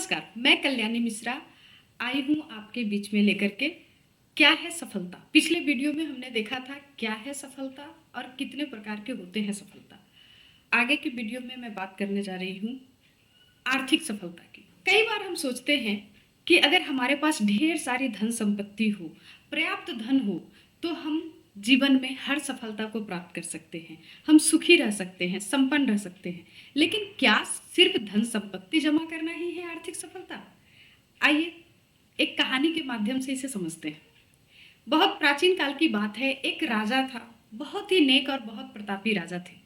नमस्कार, मैं कल्याणी मिश्रा आई हूँ आपके बीच में लेकर के क्या है सफलता। पिछले वीडियो में हमने देखा था क्या है सफलता और कितने प्रकार के होते हैं सफलता। आगे की वीडियो में मैं बात करने जा रही हूँ आर्थिक सफलता की। कई बार हम सोचते हैं कि अगर हमारे पास ढेर सारी धन संपत्ति हो, पर्याप्त धन हो, तो हम जीवन में हर सफलता को प्राप्त कर सकते हैं, हम सुखी रह सकते हैं, संपन्न रह सकते हैं। लेकिन क्या सिर्फ धन संपत्ति जमा करना ही है आर्थिक सफलता? आइए एक कहानी के माध्यम से इसे समझते हैं। बहुत प्राचीन काल की बात है, एक राजा था, बहुत ही नेक और बहुत प्रतापी राजा थे।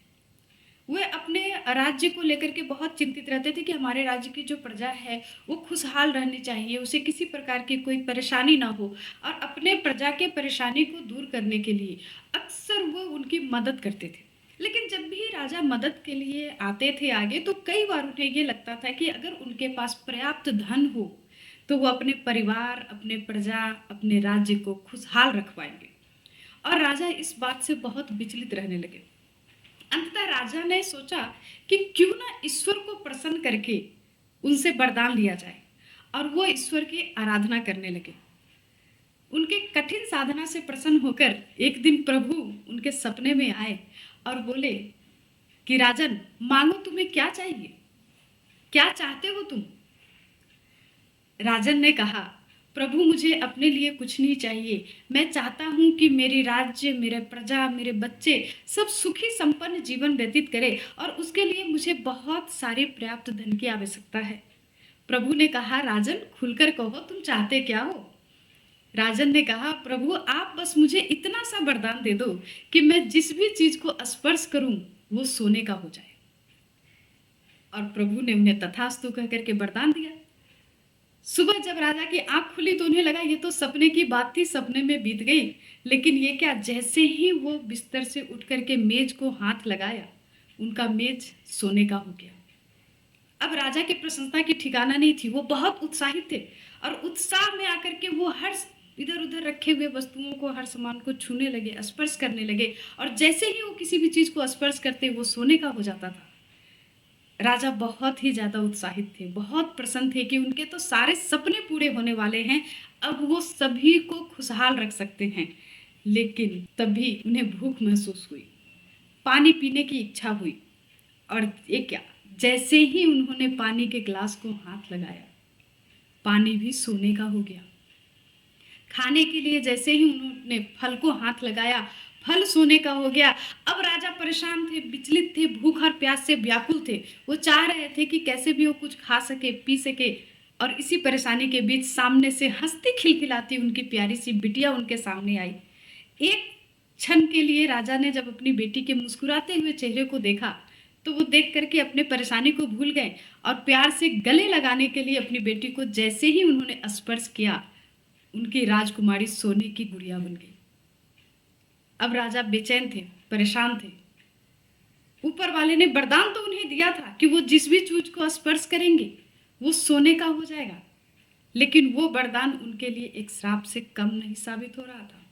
वे अपने राज्य को लेकर के बहुत चिंतित रहते थे कि हमारे राज्य की जो प्रजा है वो खुशहाल रहनी चाहिए, उसे किसी प्रकार की कोई परेशानी ना हो। और अपने प्रजा के परेशानी को दूर करने के लिए अक्सर वो उनकी मदद करते थे। लेकिन जब भी राजा मदद के लिए आते थे आगे, तो कई बार उन्हें ये लगता था कि अगर उनके पास पर्याप्त धन हो तो वो अपने परिवार, अपने प्रजा, अपने राज्य को खुशहाल रख पाएंगे। और राजा इस बात से बहुत विचलित रहने लगे। अंततः राजा ने सोचा कि क्यों ना ईश्वर को प्रसन्न करके उनसे वरदान लिया जाए, और वो ईश्वर की आराधना करने लगे। उनके कठिन साधना से प्रसन्न होकर एक दिन प्रभु उनके सपने में आए और बोले कि राजन, मांगो, तुम्हें क्या चाहिए, क्या चाहते हो तुम? राजन ने कहा, प्रभु मुझे अपने लिए कुछ नहीं चाहिए, मैं चाहता हूँ कि मेरी राज्य, मेरे प्रजा, मेरे बच्चे सब सुखी संपन्न जीवन व्यतीत करें, और उसके लिए मुझे बहुत सारे पर्याप्त धन की आवश्यकता है। प्रभु ने कहा, राजन खुलकर कहो, तुम चाहते क्या हो? राजन ने कहा, प्रभु आप बस मुझे इतना सा वरदान दे दो कि मैं जिस भी चीज को स्पर्श करूं वो सोने का हो जाए। और प्रभु ने उन्हें तथास्तु कह करके वरदान दिया। सुबह जब राजा की आंख खुली तो उन्हें लगा ये तो सपने की बात थी, सपने में बीत गई। लेकिन ये क्या, जैसे ही वो बिस्तर से उठ करके मेज को हाथ लगाया, उनका मेज सोने का हो गया। अब राजा की प्रशंसा की ठिकाना नहीं थी, वो बहुत उत्साहित थे, और उत्साह में आकर के वो हर इधर उधर रखे हुए वस्तुओं को, हर सामान को छूने लगे, स्पर्श करने लगे, और जैसे ही वो किसी भी चीज को स्पर्श करते वो सोने का हो जाता था। राजा बहुत ही ज्यादा उत्साहित थे, बहुत प्रसन्न थे कि उनके तो सारे सपने पूरे होने वाले हैं, अब वो सभी को खुशहाल रख सकते हैं। लेकिन तभी उन्हें भूख महसूस हुई, पानी पीने की इच्छा हुई। और ये क्या, जैसे ही उन्होंने पानी के ग्लास को हाथ लगाया, पानी भी सोने का हो गया। खाने के लिए जैसे ही उन्होंने फल को हाथ लगाया, फल सोने का हो गया। अब राजा परेशान थे, विचलित थे, भूख और प्यास से व्याकुल थे। वो चाह रहे थे कि कैसे भी वो कुछ खा सके, पी सके। और इसी परेशानी के बीच सामने से हंसती खिलखिलाती उनकी प्यारी सी बिटिया उनके सामने आई। एक क्षण के लिए राजा ने जब अपनी बेटी के मुस्कुराते हुए चेहरे को देखा, तो वो देख करके अपने परेशानी को भूल गए, और प्यार से गले लगाने के लिए अपनी बेटी को जैसे ही उन्होंने स्पर्श किया, उनकी राजकुमारी सोने की गुड़िया बन गई। अब राजा बेचैन थे, परेशान थे। ऊपर वाले ने वरदान तो उन्हें दिया था कि वो जिस भी चीज को स्पर्श करेंगे वो सोने का हो जाएगा, लेकिन वो वरदान उनके लिए एक श्राप से कम नहीं साबित हो रहा था।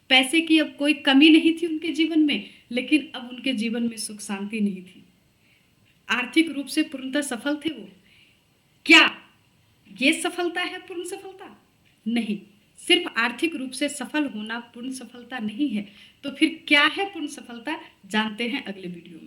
पैसे की अब कोई कमी नहीं थी उनके जीवन में, लेकिन अब उनके जीवन में सुख शांति नहीं थी। आर्थिक रूप से पूर्णतः सफल थे वो। क्या ये सफलता है पूर्ण सफलता? नहीं, सिर्फ आर्थिक रूप से सफल होना पूर्ण सफलता नहीं है। तो फिर क्या है पूर्ण सफलता? जानते हैं अगले वीडियो में।